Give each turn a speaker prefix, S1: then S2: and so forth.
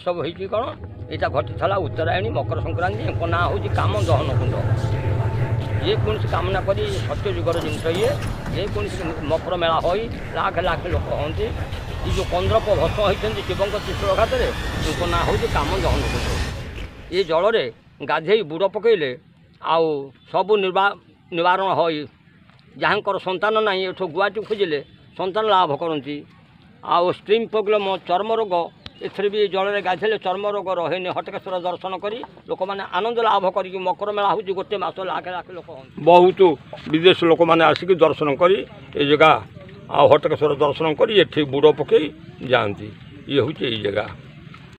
S1: सब होती कौन यहाँ घटी उत्तरायणी मकर संक्रांति ना हूँ काम दहन कुंड जेकोसी कामना कर सत्य जुगर जिनस ये मकर मेला हो लाख लाख लोक हमें ये जो कंद्रप भस होती शिव त्रिशूल घात ना हूँ काम दहन कुंड ये जल गाधे बुड़ पकईले आउ सबू निवारण हो जहाँकर संतान ना ये गुआटी खोजिले संतान लाभ करती आउ स्ट्रीम प्रोब्लेम चर्म रोग एथरे भी जल गाधे चर्म रोग रहे हटकेश्वर दर्शन कर लोक मैंने आनंद लाभ कर मकर मेला हूँ गोटे मास लाख लाख लोक बहुत विदेश लोक मैंने आसिक दर्शन कर जगह आ हटकेश्वर दर्शन कर ये बुड़ पकई जाती ये हूँ ये जगह।